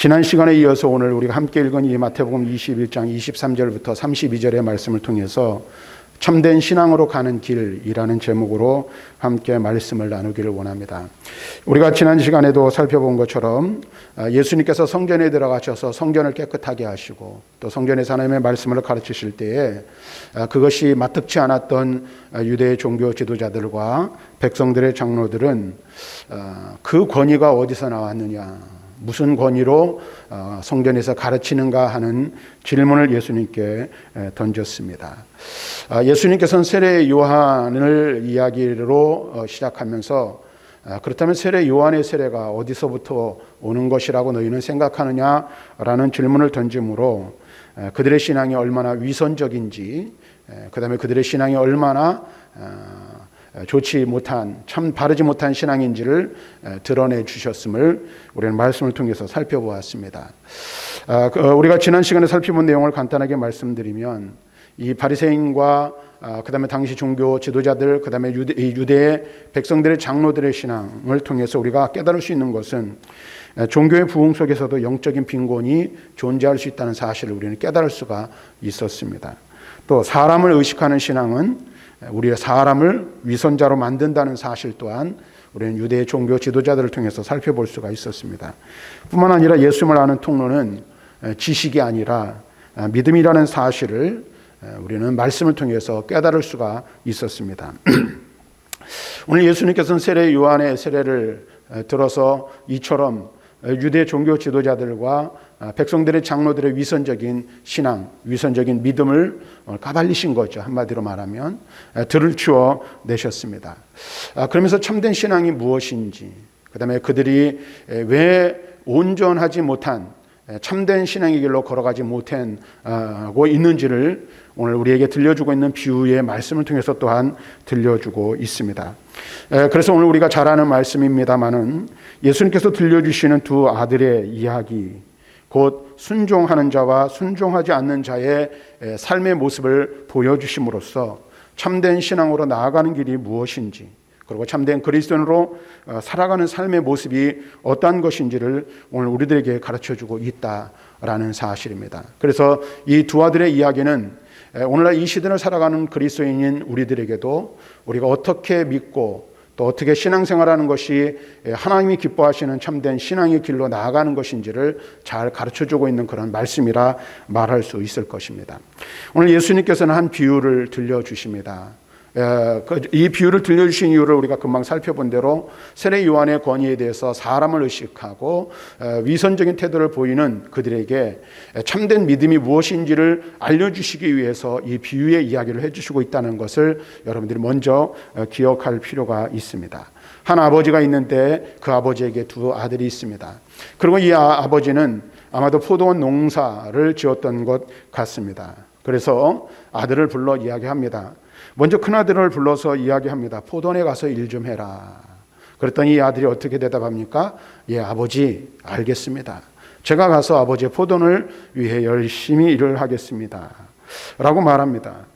지난 시간에 이어서 오늘 우리가 함께 읽은 이 마태복음 21장 23절부터 32절의 말씀을 통해서 참된 신앙으로 가는 길이라는 제목으로 함께 말씀을 나누기를 원합니다. 우리가 지난 시간에도 살펴본 것처럼 예수님께서 성전에 들어가셔서 성전을 깨끗하게 하시고 또 성전에서 하나님의 말씀을 가르치실 때에 그것이 마뜩지 않았던 유대의 종교 지도자들과 백성들의 장로들은 그 권위가 어디서 나왔느냐, 무슨 권위로 성전에서 가르치는가 하는 질문을 예수님께 던졌습니다. 예수님께서는 세례 요한을 이야기로 시작하면서 그렇다면 세례 요한의 세례가 어디서부터 오는 것이라고 너희는 생각하느냐라는 질문을 던짐으로 그들의 신앙이 얼마나 위선적인지, 그 다음에 그들의 신앙이 얼마나 좋지 못한, 참 바르지 못한 신앙인지를 드러내 주셨음을 우리는 말씀을 통해서 살펴보았습니다. 우리가 지난 시간에 살펴본 내용을 간단하게 말씀드리면 이 바리새인과 그 다음에 당시 종교 지도자들, 그 다음에 유대의 백성들의 장로들의 신앙을 통해서 우리가 깨달을 수 있는 것은 종교의 부흥 속에서도 영적인 빈곤이 존재할 수 있다는 사실을 우리는 깨달을 수가 있었습니다. 또 사람을 의식하는 신앙은 우리의 사람을 위선자로 만든다는 사실 또한 우리는 유대의 종교 지도자들을 통해서 살펴볼 수가 있었습니다. 뿐만 아니라 예수님을 아는 통로는 지식이 아니라 믿음이라는 사실을 우리는 말씀을 통해서 깨달을 수가 있었습니다. 오늘 예수님께서는 세례 요한의 세례를 들어서 이처럼 유대 종교 지도자들과 백성들의 장로들의 위선적인 신앙, 위선적인 믿음을 까발리신 거죠. 한마디로 말하면 들을 치워 내셨습니다. 그러면서 참된 신앙이 무엇인지, 그 다음에 그들이 왜 온전하지 못한 참된 신앙의 길로 걸어가지 못하고 있는지를 오늘 우리에게 들려주고 있는 비유의 말씀을 통해서 또한 들려주고 있습니다. 그래서 오늘 우리가 잘 아는 말씀입니다마는 예수님께서 들려주시는 두 아들의 이야기, 곧 순종하는 자와 순종하지 않는 자의 삶의 모습을 보여주심으로써 참된 신앙으로 나아가는 길이 무엇인지, 그리고 참된 그리스도인으로 살아가는 삶의 모습이 어떠한 것인지를 오늘 우리들에게 가르쳐주고 있다라는 사실입니다. 그래서 이 두 아들의 이야기는 오늘날 이 시대를 살아가는 그리스도인인 우리들에게도 우리가 어떻게 믿고 또 어떻게 신앙생활하는 것이 하나님이 기뻐하시는 참된 신앙의 길로 나아가는 것인지를 잘 가르쳐주고 있는 그런 말씀이라 말할 수 있을 것입니다. 오늘 예수님께서는 한 비유를 들려주십니다. 이 비유를 들려주신 이유를 우리가 금방 살펴본 대로 세례 요한의 권위에 대해서 사람을 의식하고 위선적인 태도를 보이는 그들에게 참된 믿음이 무엇인지를 알려주시기 위해서 이 비유의 이야기를 해주시고 있다는 것을 여러분들이 먼저 기억할 필요가 있습니다. 한 아버지가 있는데 그 아버지에게 두 아들이 있습니다. 그리고 이 아버지는 아마도 포도원 농사를 지었던 것 같습니다. 그래서 아들을 불러 이야기합니다. 먼저 큰아들을 불러서 이야기합니다. 포도원에 가서 일 좀 해라. 그랬더니 이 아들이 어떻게 대답합니까? 예, 아버지, 알겠습니다. 제가 가서 아버지의 포도원을 위해 열심히 일을 하겠습니다. 라고 말합니다.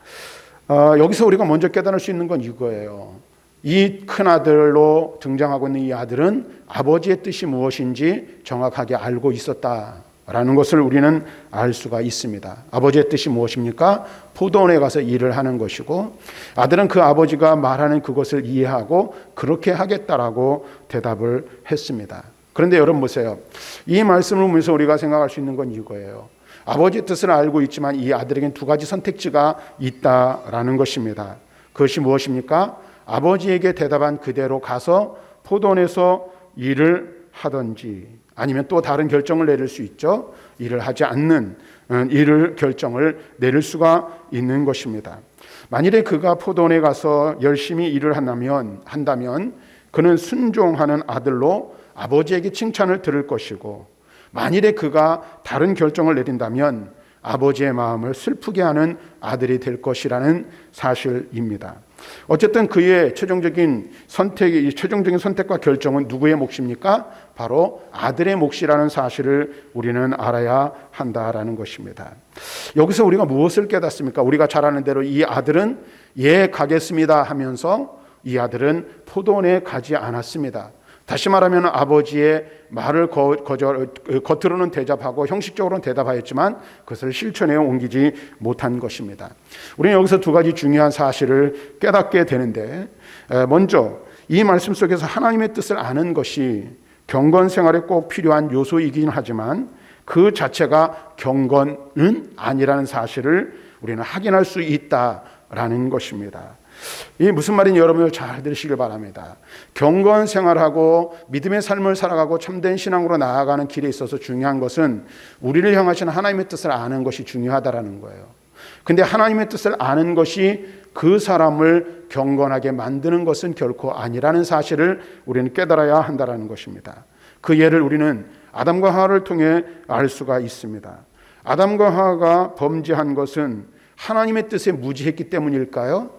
여기서 우리가 먼저 깨달을 수 있는 건 이거예요. 이 큰아들로 등장하고 있는 이 아들은 아버지의 뜻이 무엇인지 정확하게 알고 있었다라는 것을 우리는 알 수가 있습니다. 아버지의 뜻이 무엇입니까? 포도원에 가서 일을 하는 것이고, 아들은 그 아버지가 말하는 그것을 이해하고 그렇게 하겠다라고 대답을 했습니다. 그런데 여러분 보세요. 이 말씀을 보면서 우리가 생각할 수 있는 건 이거예요. 아버지의 뜻을 알고 있지만 이 아들에겐 두 가지 선택지가 있다라는 것입니다. 그것이 무엇입니까? 아버지에게 대답한 그대로 가서 포도원에서 일을 하든지, 아니면 또 다른 결정을 내릴 수 있죠. 일을 하지 않는 일을 결정을 내릴 수가 있는 것입니다. 만일에 그가 포도원에 가서 열심히 일을 한다면 그는 순종하는 아들로 아버지에게 칭찬을 들을 것이고, 만일에 그가 다른 결정을 내린다면 아버지의 마음을 슬프게 하는 아들이 될 것이라는 사실입니다. 어쨌든 그의 최종적인 선택과 결정은 누구의 몫입니까? 바로 아들의 몫이라는 사실을 우리는 알아야 한다라는 것입니다. 여기서 우리가 무엇을 깨닫습니까? 우리가 잘 아는 대로 이 아들은 예, 가겠습니다 하면서 이 아들은 포도원에 가지 않았습니다. 다시 말하면 아버지의 말을 겉으로는 대답하고 형식적으로는 대답하였지만 그것을 실천에 옮기지 못한 것입니다. 우리는 여기서 두 가지 중요한 사실을 깨닫게 되는데, 먼저 이 말씀 속에서 하나님의 뜻을 아는 것이 경건 생활에 꼭 필요한 요소이긴 하지만 그 자체가 경건은 아니라는 사실을 우리는 확인할 수 있다라는 것입니다. 이 무슨 말인지 여러분들 잘 들으시길 바랍니다. 경건 생활하고 믿음의 삶을 살아가고 참된 신앙으로 나아가는 길에 있어서 중요한 것은 우리를 향하신 하나님의 뜻을 아는 것이 중요하다라는 거예요. 근데 하나님의 뜻을 아는 것이 그 사람을 경건하게 만드는 것은 결코 아니라는 사실을 우리는 깨달아야 한다는 것입니다. 그 예를 우리는 아담과 하와를 통해 알 수가 있습니다. 아담과 하와가 범죄한 것은 하나님의 뜻에 무지했기 때문일까요?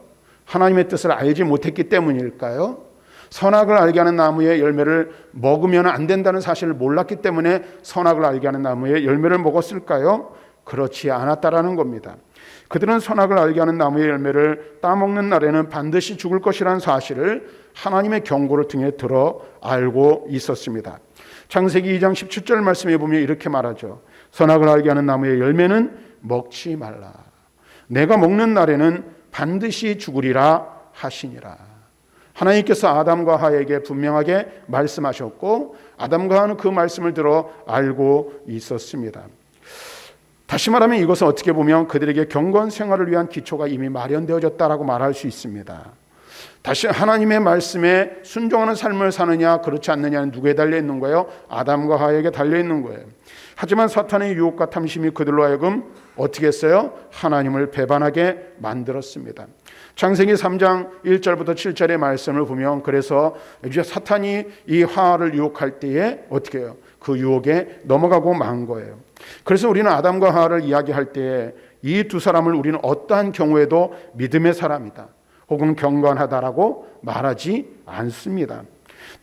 하나님의 뜻을 알지 못했기 때문일까요? 선악을 알게 하는 나무의 열매를 먹으면 안 된다는 사실을 몰랐기 때문에 선악을 알게 하는 나무의 열매를 먹었을까요? 그렇지 않았다라는 겁니다. 그들은 선악을 알게 하는 나무의 열매를 따먹는 날에는 반드시 죽을 것이라는 사실을 하나님의 경고를 통해 들어 알고 있었습니다. 창세기 2장 17절 말씀에 보면 이렇게 말하죠. 선악을 알게 하는 나무의 열매는 먹지 말라. 내가 먹는 날에는 반드시 죽으리라 하시니라. 하나님께서 아담과 하와에게 분명하게 말씀하셨고 아담과 하와는 그 말씀을 들어 알고 있었습니다. 다시 말하면 이것은 어떻게 보면 그들에게 경건 생활을 위한 기초가 이미 마련되어졌다라고 말할 수 있습니다. 다시 하나님의 말씀에 순종하는 삶을 사느냐 그렇지 않느냐는 누구에 달려 있는 거예요? 아담과 하와에게 달려 있는 거예요. 하지만 사탄의 유혹과 탐심이 그들로 하여금 어떻게 했어요? 하나님을 배반하게 만들었습니다. 창세기 3장 1절부터 7절의 말씀을 보면 그래서 이제 사탄이 이 하와를 유혹할 때에 어떻게 해요? 그 유혹에 넘어가고 만 거예요. 그래서 우리는 아담과 하와를 이야기할 때에 이 두 사람을 우리는 어떠한 경우에도 믿음의 사람이다 혹은 경건하다라고 말하지 않습니다.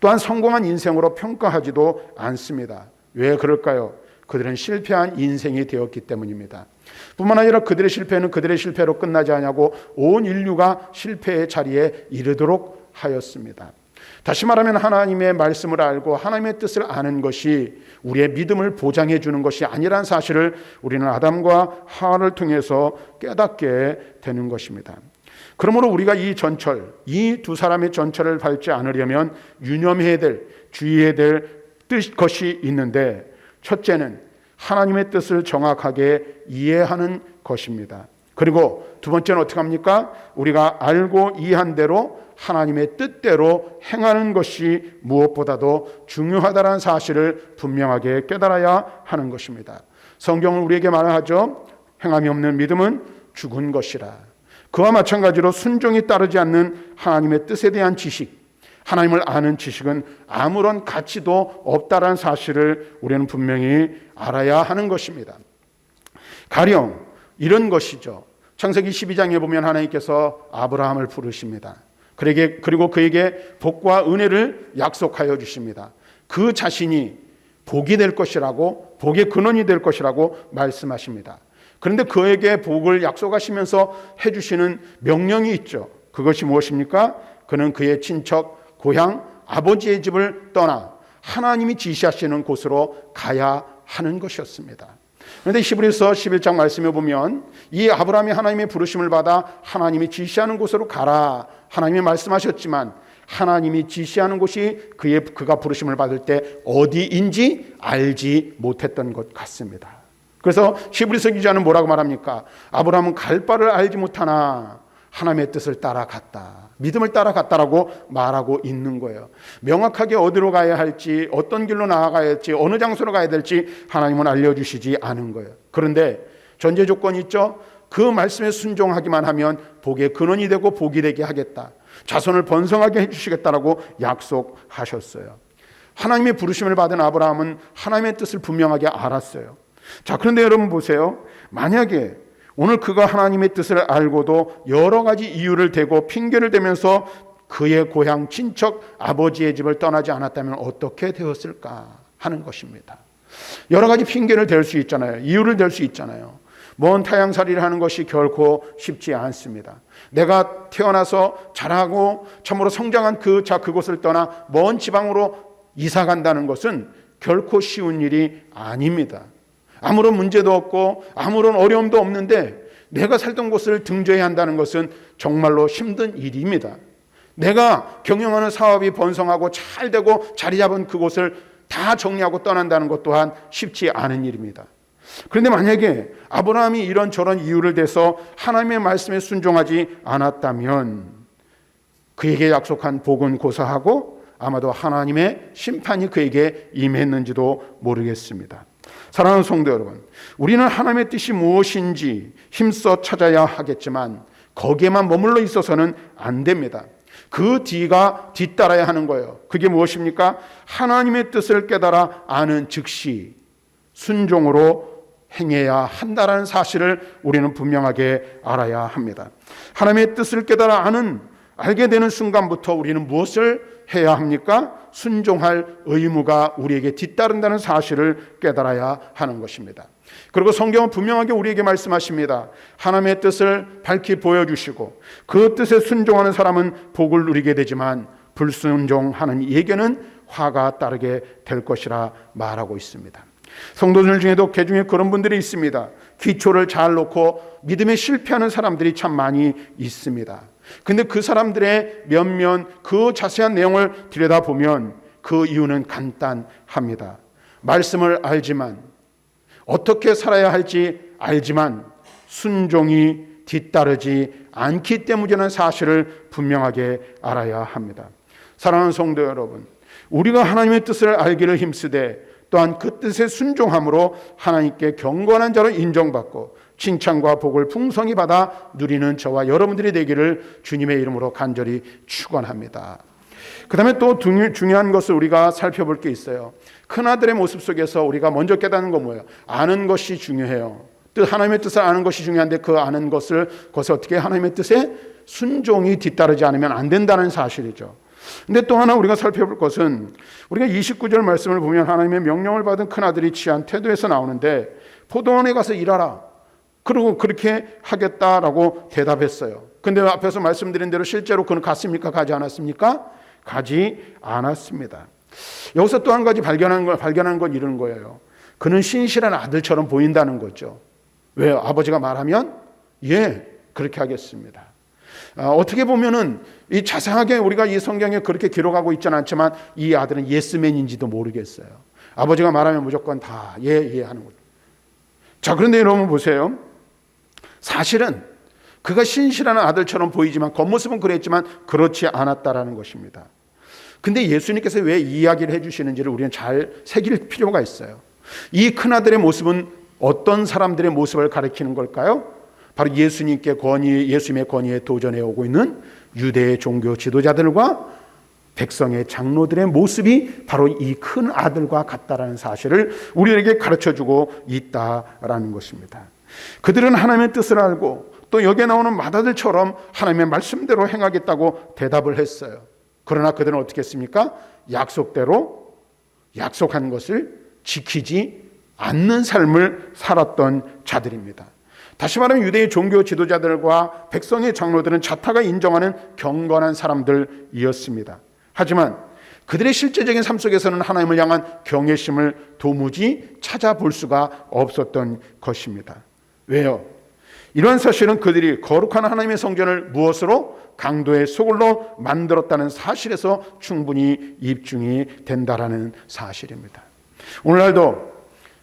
또한 성공한 인생으로 평가하지도 않습니다. 왜 그럴까요? 그들은 실패한 인생이 되었기 때문입니다. 뿐만 아니라 그들의 실패는 그들의 실패로 끝나지 않냐고 온 인류가 실패의 자리에 이르도록 하였습니다. 다시 말하면 하나님의 말씀을 알고 하나님의 뜻을 아는 것이 우리의 믿음을 보장해 주는 것이 아니라는 사실을 우리는 아담과 하와를 통해서 깨닫게 되는 것입니다. 그러므로 우리가 이 두 사람의 전철을 밟지 않으려면 유념해야 될, 주의해야 될 것이 있는데 첫째는 하나님의 뜻을 정확하게 이해하는 것입니다. 그리고 두 번째는 어떻게 합니까? 우리가 알고 이해한 대로 하나님의 뜻대로 행하는 것이 무엇보다도 중요하다는 사실을 분명하게 깨달아야 하는 것입니다. 성경은 우리에게 말하죠. 행함이 없는 믿음은 죽은 것이라. 그와 마찬가지로 순종이 따르지 않는 하나님의 뜻에 대한 지식, 하나님을 아는 지식은 아무런 가치도 없다는 사실을 우리는 분명히 알아야 하는 것입니다. 가령 이런 것이죠. 창세기 12장에 보면 하나님께서 아브라함을 부르십니다. 그리고 그에게 복과 은혜를 약속하여 주십니다. 그 자신이 복이 될 것이라고, 복의 근원이 될 것이라고 말씀하십니다. 그런데 그에게 복을 약속하시면서 해주시는 명령이 있죠. 그것이 무엇입니까? 그는 그의 친척, 고향, 아버지의 집을 떠나 하나님이 지시하시는 곳으로 가야 하는 것이었습니다. 그런데 히브리서 11장 말씀에 보면 이 아브라함이 하나님의 부르심을 받아 하나님이 지시하는 곳으로 가라 하나님이 말씀하셨지만 하나님이 지시하는 곳이 그가 부르심을 받을 때 어디인지 알지 못했던 것 같습니다. 그래서 히브리서 기자는 뭐라고 말합니까? 아브라함은 갈 바를 알지 못하나 하나님의 뜻을 따라갔다. 믿음을 따라갔다라고 말하고 있는 거예요. 명확하게 어디로 가야 할지, 어떤 길로 나아가야 할지, 어느 장소로 가야 될지 하나님은 알려주시지 않은 거예요. 그런데 전제 조건이 있죠. 그 말씀에 순종하기만 하면 복의 근원이 되고 복이 되게 하겠다. 자손을 번성하게 해주시겠다라고 약속하셨어요. 하나님의 부르심을 받은 아브라함은 하나님의 뜻을 분명하게 알았어요. 자, 그런데 여러분 보세요. 만약에 오늘 그가 하나님의 뜻을 알고도 여러 가지 이유를 대고 핑계를 대면서 그의 고향 친척 아버지의 집을 떠나지 않았다면 어떻게 되었을까 하는 것입니다. 여러 가지 핑계를 댈 수 있잖아요. 이유를 댈 수 있잖아요. 먼 타향살이를 하는 것이 결코 쉽지 않습니다. 내가 태어나서 자라고 참으로 성장한 그곳을 떠나 먼 지방으로 이사 간다는 것은 결코 쉬운 일이 아닙니다. 아무런 문제도 없고 아무런 어려움도 없는데 내가 살던 곳을 등져야 한다는 것은 정말로 힘든 일입니다. 내가 경영하는 사업이 번성하고 잘 되고 자리 잡은 그곳을 다 정리하고 떠난다는 것 또한 쉽지 않은 일입니다. 그런데 만약에 아브라함이 이런저런 이유를 대서 하나님의 말씀에 순종하지 않았다면 그에게 약속한 복은 고사하고 아마도 하나님의 심판이 그에게 임했는지도 모르겠습니다. 사랑하는 성도 여러분, 우리는 하나님의 뜻이 무엇인지 힘써 찾아야 하겠지만 거기에만 머물러 있어서는 안 됩니다. 그 뒤가 뒤따라야 하는 거예요. 그게 무엇입니까? 하나님의 뜻을 깨달아 아는 즉시 순종으로 행해야 한다는 사실을 우리는 분명하게 알아야 합니다. 하나님의 뜻을 깨달아 알게 되는 순간부터 우리는 무엇을 해야 합니까? 순종할 의무가 우리에게 뒤따른다는 사실을 깨달아야 하는 것입니다. 그리고 성경은 분명하게 우리에게 말씀하십니다. 하나님의 뜻을 밝히 보여주시고 그 뜻에 순종하는 사람은 복을 누리게 되지만 불순종하는 이에게는 화가 따르게 될 것이라 말하고 있습니다. 성도들 중에도 개중에 그런 분들이 있습니다. 기초를 잘 놓고 믿음에 실패하는 사람들이 참 많이 있습니다. 근데 그 사람들의 면면 그 자세한 내용을 들여다보면 그 이유는 간단합니다. 말씀을 알지만 어떻게 살아야 할지 알지만 순종이 뒤따르지 않기 때문이라는 사실을 분명하게 알아야 합니다. 사랑하는 성도 여러분, 우리가 하나님의 뜻을 알기를 힘쓰되 또한 그 뜻에 순종함으로 하나님께 경건한 자로 인정받고 칭찬과 복을 풍성히 받아 누리는 저와 여러분들이 되기를 주님의 이름으로 간절히 축원합니다. 그 다음에 또 중요한 것을 우리가 살펴볼 게 있어요. 큰아들의 모습 속에서 우리가 먼저 깨닫는 건 뭐예요? 아는 것이 중요해요. 하나님의 뜻을 아는 것이 중요한데 그 아는 것을 그것을 어떻게 하나님의 뜻에 순종이 뒤따르지 않으면 안 된다는 사실이죠. 근데 또 하나 우리가 살펴볼 것은 우리가 29절 말씀을 보면 하나님의 명령을 받은 큰아들이 취한 태도에서 나오는데 포도원에 가서 일하라. 그리고 그렇게 하겠다라고 대답했어요. 근데 앞에서 말씀드린 대로 실제로 그는 갔습니까? 가지 않았습니까? 가지 않았습니다. 여기서 또 한 가지 발견한 건 이런 거예요. 그는 신실한 아들처럼 보인다는 거죠. 왜요? 아버지가 말하면 그렇게 하겠습니다. 어떻게 보면은 이 자세하게 우리가 이 성경에 그렇게 기록하고 있지는 않지만 이 아들은 예스맨인지도 모르겠어요. 아버지가 말하면 무조건 다 예 하는 거죠. 자, 그런데 여러분 보세요. 사실은 그가 신실한 아들처럼 보이지만 겉모습은 그랬지만 그렇지 않았다라는 것입니다. 근데 예수님께서 왜 이 이야기를 해주시는지를 우리는 잘 새길 필요가 있어요. 이 큰아들의 모습은 어떤 사람들의 모습을 가리키는 걸까요? 바로 예수님의 권위에 도전해 오고 있는 유대의 종교 지도자들과 백성의 장로들의 모습이 바로 이 큰 아들과 같다라는 사실을 우리에게 가르쳐주고 있다라는 것입니다. 그들은 하나님의 뜻을 알고 또 여기에 나오는 맏아들처럼 하나님의 말씀대로 행하겠다고 대답을 했어요. 그러나 그들은 어떻게 했습니까? 약속대로 약속한 것을 지키지 않는 삶을 살았던 자들입니다. 다시 말하면 유대의 종교 지도자들과 백성의 장로들은 자타가 인정하는 경건한 사람들이었습니다. 하지만 그들의 실제적인 삶 속에서는 하나님을 향한 경외심을 도무지 찾아볼 수가 없었던 것입니다. 왜요? 이러한 사실은 그들이 거룩한 하나님의 성전을 무엇으로? 강도의 소굴로 만들었다는 사실에서 충분히 입증이 된다라는 사실입니다. 오늘날도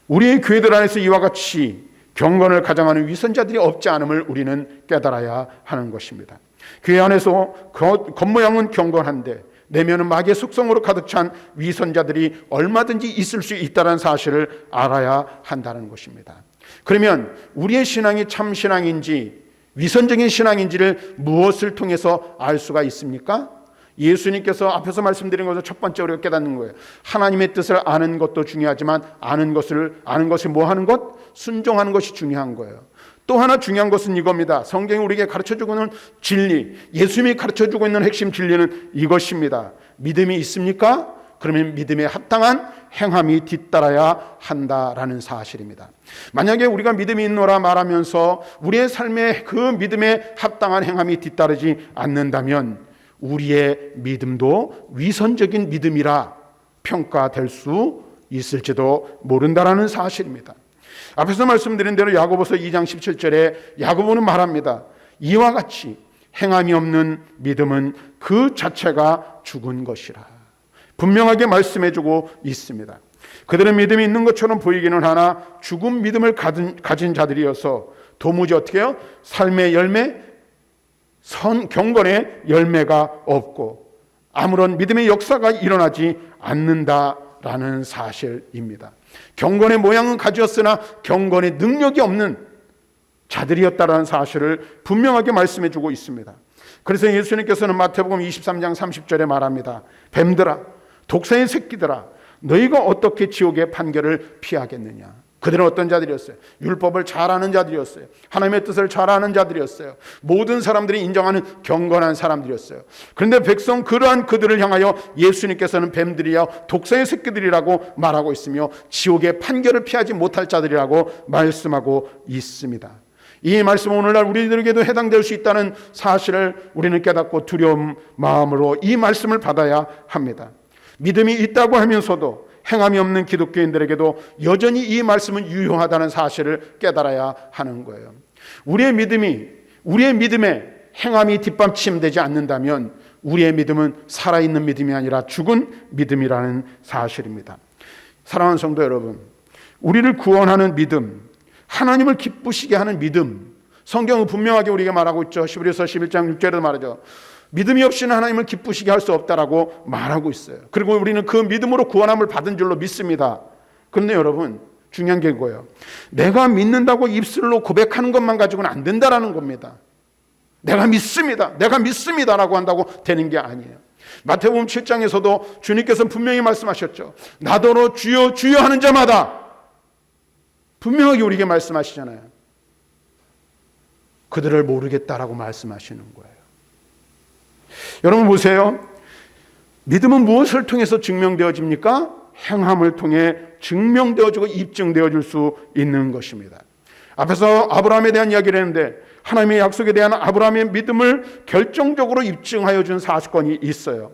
우리의 교회들 안에서 이와 같이 경건을 가장하는 위선자들이 없지 않음을 우리는 깨달아야 하는 것입니다. 교회 안에서 겉모양은 경건한데 내면은 마귀의 속성으로 가득 찬 위선자들이 얼마든지 있을 수 있다는 사실을 알아야 한다는 것입니다. 그러면 우리의 신앙이 참 신앙인지 위선적인 신앙인지를 무엇을 통해서 알 수가 있습니까? 예수님께서 앞에서 말씀드린 것을 첫 번째 우리가 깨닫는 거예요. 하나님의 뜻을 아는 것도 중요하지만 아는 것이 뭐 하는 것? 순종하는 것이 중요한 거예요. 또 하나 중요한 것은 이겁니다. 성경이 우리에게 가르쳐주고 있는 진리, 예수님이 가르쳐주고 있는 핵심 진리는 이것입니다. 믿음이 있습니까? 그러면 믿음에 합당한 행함이 뒤따라야 한다라는 사실입니다. 만약에 우리가 믿음이 있노라 말하면서 우리의 삶에 그 믿음에 합당한 행함이 뒤따르지 않는다면 우리의 믿음도 위선적인 믿음이라 평가될 수 있을지도 모른다라는 사실입니다. 앞에서 말씀드린 대로 야고보서 2장 17절에 야고보는 말합니다. 이와 같이 행함이 없는 믿음은 그 자체가 죽은 것이라. 분명하게 말씀해주고 있습니다. 그들은 믿음이 있는 것처럼 보이기는 하나 죽은 믿음을 가진 자들이어서 도무지 어떻게 해요? 삶의 열매, 경건의 열매가 없고 아무런 믿음의 역사가 일어나지 않는다라는 사실입니다. 경건의 모양은 가지었으나 경건의 능력이 없는 자들이었다라는 사실을 분명하게 말씀해주고 있습니다. 그래서 예수님께서는 마태복음 23장 30절에 말합니다. 뱀들아, 독사의 새끼들아, 너희가 어떻게 지옥의 판결을 피하겠느냐. 그들은 어떤 자들이었어요? 율법을 잘 아는 자들이었어요. 하나님의 뜻을 잘 아는 자들이었어요. 모든 사람들이 인정하는 경건한 사람들이었어요. 그런데 백성 그러한 그들을 향하여 예수님께서는 뱀들이여 독사의 새끼들이라고 말하고 있으며 지옥의 판결을 피하지 못할 자들이라고 말씀하고 있습니다. 이 말씀은 오늘날 우리들에게도 해당될 수 있다는 사실을 우리는 깨닫고 두려운 마음으로 이 말씀을 받아야 합니다. 믿음이 있다고 하면서도 행함이 없는 기독교인들에게도 여전히 이 말씀은 유효하다는 사실을 깨달아야 하는 거예요. 우리의 믿음에 행함이 뒷받침되지 않는다면 우리의 믿음은 살아있는 믿음이 아니라 죽은 믿음이라는 사실입니다. 사랑하는 성도 여러분, 우리를 구원하는 믿음, 하나님을 기쁘시게 하는 믿음, 성경은 분명하게 우리에게 말하고 있죠. 히브리서 11장 6절에도 말하죠. 믿음이 없이는 하나님을 기쁘시게 할 수 없다라고 말하고 있어요. 그리고 우리는 그 믿음으로 구원함을 받은 줄로 믿습니다. 그런데 여러분, 중요한 게 이거예요. 내가 믿는다고 입술로 고백하는 것만 가지고는 안 된다라는 겁니다. 내가 믿습니다라고 한다고 되는 게 아니에요. 마태복음 7장에서도 주님께서 분명히 말씀하셨죠. 나더러 주여 주여 하는 자마다 분명하게 우리에게 말씀하시잖아요. 그들을 모르겠다라고 말씀하시는 거예요. 여러분 보세요. 믿음은 무엇을 통해서 증명되어집니까? 행함을 통해 증명되어지고 입증되어질 수 있는 것입니다. 앞에서 아브라함에 대한 이야기를 했는데 하나님의 약속에 대한 아브라함의 믿음을 결정적으로 입증하여 준 사건이 있어요.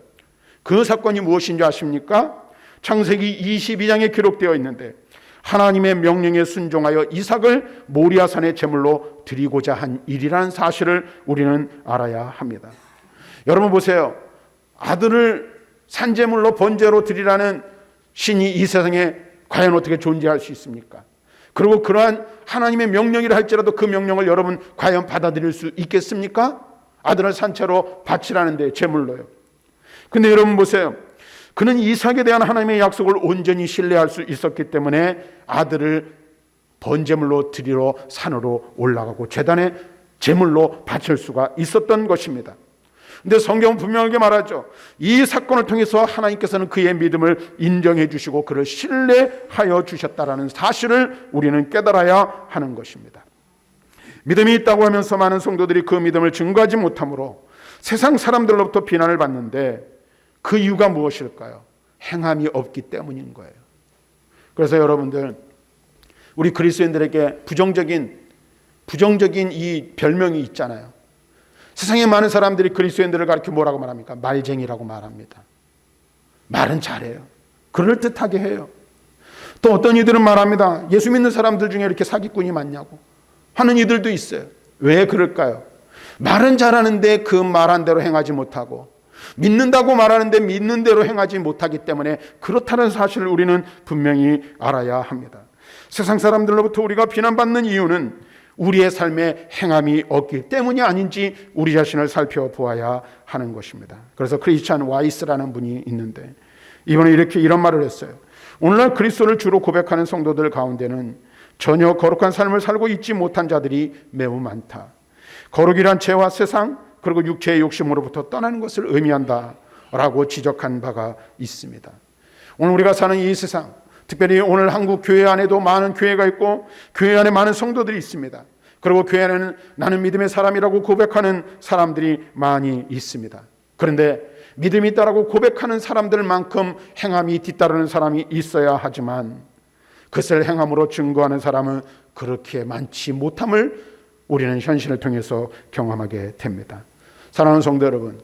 그 사건이 무엇인지 아십니까? 창세기 22장에 기록되어 있는데 하나님의 명령에 순종하여 이삭을 모리아산의 제물로 드리고자 한 일이라는 사실을 우리는 알아야 합니다. 여러분 보세요. 아들을 산제물로 번제로 드리라는 신이 이 세상에 과연 어떻게 존재할 수 있습니까? 그리고 그러한 하나님의 명령이라 할지라도 그 명령을 여러분 과연 받아들일 수 있겠습니까? 아들을 산채로 바치라는데 제물로요. 근데 여러분 보세요. 그는 이삭에 대한 하나님의 약속을 온전히 신뢰할 수 있었기 때문에 아들을 번제물로 드리러 산으로 올라가고 제단에 제물로 바칠 수가 있었던 것입니다. 근데 성경은 분명하게 말하죠. 이 사건을 통해서 하나님께서는 그의 믿음을 인정해 주시고 그를 신뢰하여 주셨다라는 사실을 우리는 깨달아야 하는 것입니다. 믿음이 있다고 하면서 많은 성도들이 그 믿음을 증거하지 못함으로 세상 사람들로부터 비난을 받는데 그 이유가 무엇일까요? 행함이 없기 때문인 거예요. 그래서 여러분들, 우리 그리스도인들에게 부정적인 이 별명이 있잖아요. 세상에 많은 사람들이 그리스도인들을 가리켜 뭐라고 말합니까? 말쟁이라고 말합니다. 말은 잘해요. 그럴듯하게 해요. 또 어떤 이들은 말합니다. 예수 믿는 사람들 중에 이렇게 사기꾼이 많냐고 하는 이들도 있어요. 왜 그럴까요? 말은 잘하는데 그 말한 대로 행하지 못하고 믿는다고 말하는데 믿는 대로 행하지 못하기 때문에 그렇다는 사실을 우리는 분명히 알아야 합니다. 세상 사람들로부터 우리가 비난받는 이유는 우리의 삶에 행함이 없기 때문이 아닌지 우리 자신을 살펴보아야 하는 것입니다. 그래서 크리스찬 와이스라는 분이 있는데 이번에 이런 말을 했어요. 오늘날 그리스도를 주로 고백하는 성도들 가운데는 전혀 거룩한 삶을 살고 있지 못한 자들이 매우 많다. 거룩이란 죄와 세상 그리고 육체의 욕심으로부터 떠나는 것을 의미한다라고 지적한 바가 있습니다. 오늘 우리가 사는 이 세상, 특별히 오늘 한국 교회 안에도 많은 교회가 있고 교회 안에 많은 성도들이 있습니다. 그리고 교회 안에는 나는 믿음의 사람이라고 고백하는 사람들이 많이 있습니다. 그런데 믿음이 있다라고 고백하는 사람들만큼 행함이 뒤따르는 사람이 있어야 하지만 그것을 행함으로 증거하는 사람은 그렇게 많지 못함을 우리는 현실을 통해서 경험하게 됩니다. 사랑하는 성도 여러분,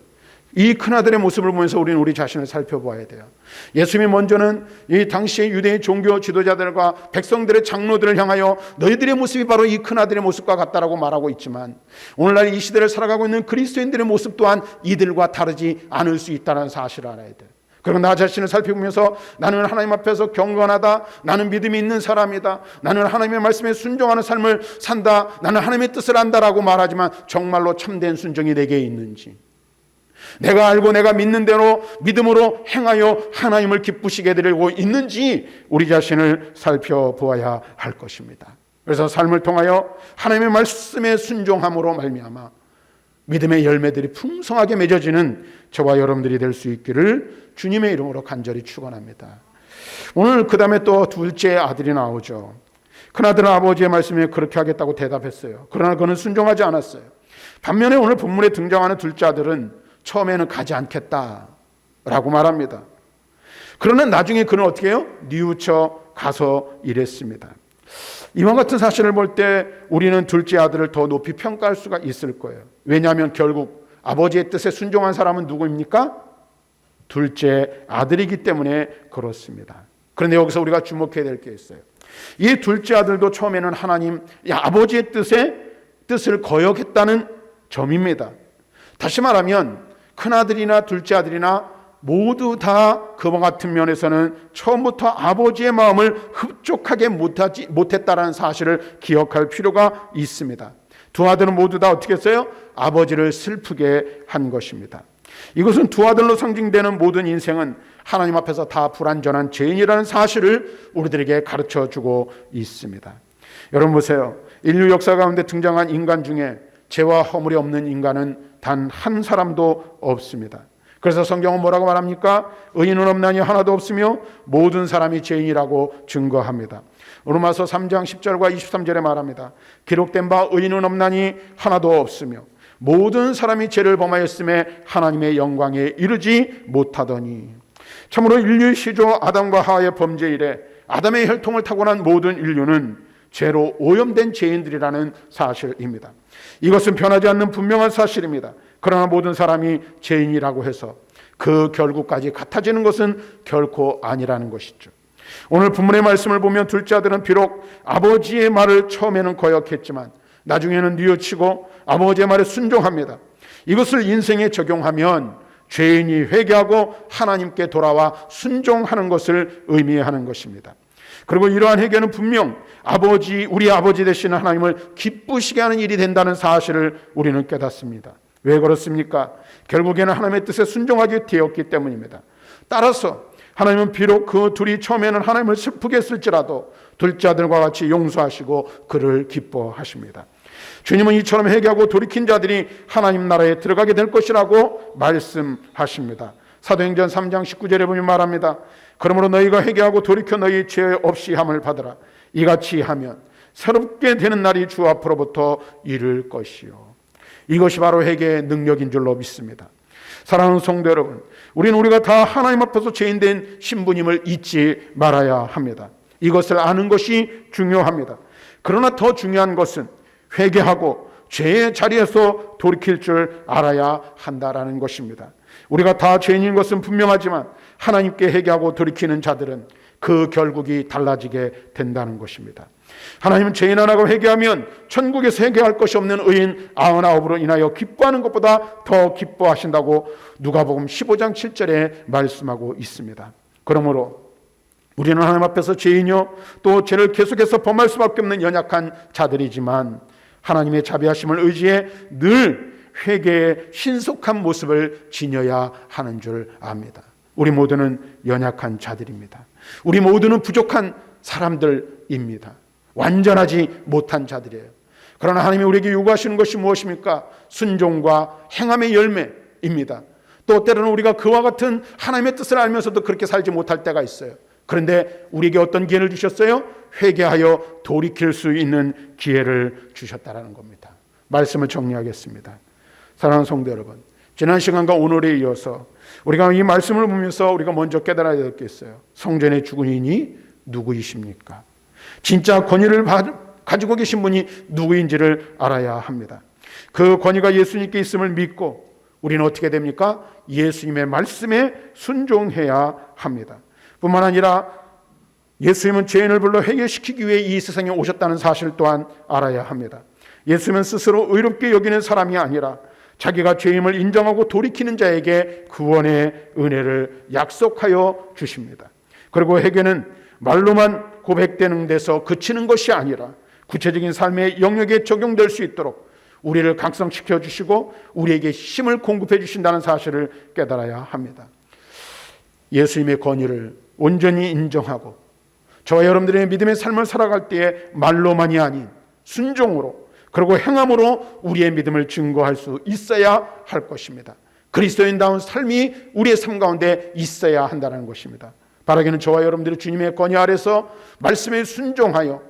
이 큰아들의 모습을 보면서 우리는 우리 자신을 살펴보아야 돼요. 예수님이 먼저는 이 당시의 유대의 종교 지도자들과 백성들의 장로들을 향하여 너희들의 모습이 바로 이 큰아들의 모습과 같다라고 말하고 있지만, 오늘날 이 시대를 살아가고 있는 그리스도인들의 모습 또한 이들과 다르지 않을 수 있다는 사실을 알아야 돼요. 그리고 나 자신을 살펴보면서 나는 하나님 앞에서 경건하다, 나는 믿음이 있는 사람이다, 나는 하나님의 말씀에 순종하는 삶을 산다, 나는 하나님의 뜻을 안다라고 말하지만 정말로 참된 순종이 내게 있는지, 내가 알고 내가 믿는 대로 믿음으로 행하여 하나님을 기쁘시게 드리고 있는지 우리 자신을 살펴보아야 할 것입니다. 그래서 삶을 통하여 하나님의 말씀에 순종함으로 말미암아 믿음의 열매들이 풍성하게 맺어지는 저와 여러분들이 될 수 있기를 주님의 이름으로 간절히 축원합니다. 오늘 그 다음에 또 둘째 아들이 나오죠. 큰아들은 아버지의 말씀에 그렇게 하겠다고 대답했어요. 그러나 그는 순종하지 않았어요. 반면에 오늘 본문에 등장하는 둘째 아들은 처음에는 가지 않겠다라고 말합니다. 그러나 나중에 그는 어떻게 해요? 뉘우쳐 가서 이랬습니다. 이와 같은 사실을 볼 때 우리는 둘째 아들을 더 높이 평가할 수가 있을 거예요. 왜냐하면 결국 아버지의 뜻에 순종한 사람은 누구입니까? 둘째 아들이기 때문에 그렇습니다. 그런데 여기서 우리가 주목해야 될 게 있어요. 이 둘째 아들도 처음에는 하나님 아버지의 뜻을 거역했다는 점입니다. 다시 말하면 큰아들이나 둘째 아들이나 모두 다 그와 같은 면에서는 처음부터 아버지의 마음을 흡족하게 못했다는 사실을 기억할 필요가 있습니다. 두 아들은 모두 다 어떻게 했어요? 아버지를 슬프게 한 것입니다. 이것은 두 아들로 상징되는 모든 인생은 하나님 앞에서 다 불완전한 죄인이라는 사실을 우리들에게 가르쳐주고 있습니다. 여러분 보세요. 인류 역사 가운데 등장한 인간 중에 죄와 허물이 없는 인간은 단 한 사람도 없습니다. 그래서 성경은 뭐라고 말합니까? 의인은 없나니 하나도 없으며 모든 사람이 죄인이라고 증거합니다. 로마서 3장 10절과 23절에 말합니다. 기록된 바 의인은 없나니 하나도 없으며 모든 사람이 죄를 범하였음에 하나님의 영광에 이르지 못하더니. 참으로 인류의 시조 아담과 하와의 범죄 이래 아담의 혈통을 타고난 모든 인류는 죄로 오염된 죄인들이라는 사실입니다. 이것은 변하지 않는 분명한 사실입니다. 그러나 모든 사람이 죄인이라고 해서 그 결국까지 같아지는 것은 결코 아니라는 것이죠. 오늘 본문의 말씀을 보면 둘째 아들은 비록 아버지의 말을 처음에는 거역했지만 나중에는 뉘우치고 아버지의 말에 순종합니다. 이것을 인생에 적용하면 죄인이 회개하고 하나님께 돌아와 순종하는 것을 의미하는 것입니다. 그리고 이러한 회개는 분명 우리 아버지 되시는 하나님을 기쁘시게 하는 일이 된다는 사실을 우리는 깨닫습니다. 왜 그렇습니까? 결국에는 하나님의 뜻에 순종하게 되었기 때문입니다. 따라서 하나님은 비록 그 둘이 처음에는 하나님을 슬프게 했을지라도 둘째 아들과 같이 용서하시고 그를 기뻐하십니다. 주님은 이처럼 회개하고 돌이킨 자들이 하나님 나라에 들어가게 될 것이라고 말씀하십니다. 사도행전 3장 19절에 보면 말합니다. 그러므로 너희가 회개하고 돌이켜 너희 죄 없이 함을 받으라. 이같이 하면 새롭게 되는 날이 주 앞으로부터 이를 것이요. 이것이 바로 회개의 능력인 줄로 믿습니다. 사랑하는 성도 여러분, 우리가 다 하나님 앞에서 죄인된 신부님을 잊지 말아야 합니다. 이것을 아는 것이 중요합니다. 그러나 더 중요한 것은 회개하고 죄의 자리에서 돌이킬 줄 알아야 한다라는 것입니다. 우리가 다 죄인인 것은 분명하지만 하나님께 회개하고 돌이키는 자들은 그 결국이 달라지게 된다는 것입니다. 하나님은 죄인 하나가 회개하면 천국에서 회개할 것이 없는 의인 99으로 인하여 기뻐하는 것보다 더 기뻐하신다고 누가복음 15장 7절에 말씀하고 있습니다. 그러므로 우리는 하나님 앞에서 죄인이요 또 죄를 계속해서 범할 수밖에 없는 연약한 자들이지만 하나님의 자비하심을 의지해 늘 회개의 신속한 모습을 지녀야 하는 줄 압니다. 우리 모두는 연약한 자들입니다. 우리 모두는 부족한 사람들입니다. 완전하지 못한 자들이에요. 그러나 하나님이 우리에게 요구하시는 것이 무엇입니까? 순종과 행함의 열매입니다. 또 때로는 우리가 그와 같은 하나님의 뜻을 알면서도 그렇게 살지 못할 때가 있어요. 그런데 우리에게 어떤 기회를 주셨어요? 회개하여 돌이킬 수 있는 기회를 주셨다라는 겁니다. 말씀을 정리하겠습니다. 사랑하는 성도 여러분, 지난 시간과 오늘에 이어서 우리가 이 말씀을 보면서 우리가 먼저 깨달아야 될 게 있어요. 성전의 주인이 누구이십니까? 진짜 권위를 가지고 계신 분이 누구인지를 알아야 합니다. 그 권위가 예수님께 있음을 믿고 우리는 어떻게 됩니까? 예수님의 말씀에 순종해야 합니다. 뿐만 아니라 예수님은 죄인을 불러 회개시키기 위해 이 세상에 오셨다는 사실 또한 알아야 합니다. 예수님은 스스로 의롭게 여기는 사람이 아니라 자기가 죄임을 인정하고 돌이키는 자에게 구원의 은혜를 약속하여 주십니다. 그리고 회개는 말로만 고백되는 데서 그치는 것이 아니라 구체적인 삶의 영역에 적용될 수 있도록 우리를 각성시켜 주시고 우리에게 힘을 공급해 주신다는 사실을 깨달아야 합니다. 예수님의 권위를 온전히 인정하고 저와 여러분들의 믿음의 삶을 살아갈 때에 말로만이 아닌 순종으로 그리고 행함으로 우리의 믿음을 증거할 수 있어야 할 것입니다. 그리스도인다운 삶이 우리의 삶 가운데 있어야 한다는 것입니다. 바라기는 저와 여러분들이 주님의 권위 아래서 말씀에 순종하여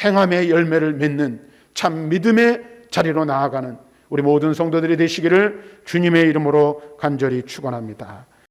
행함의 열매를 맺는 참 믿음의 자리로 나아가는 우리 모든 성도들이 되시기를 주님의 이름으로 간절히 축원합니다.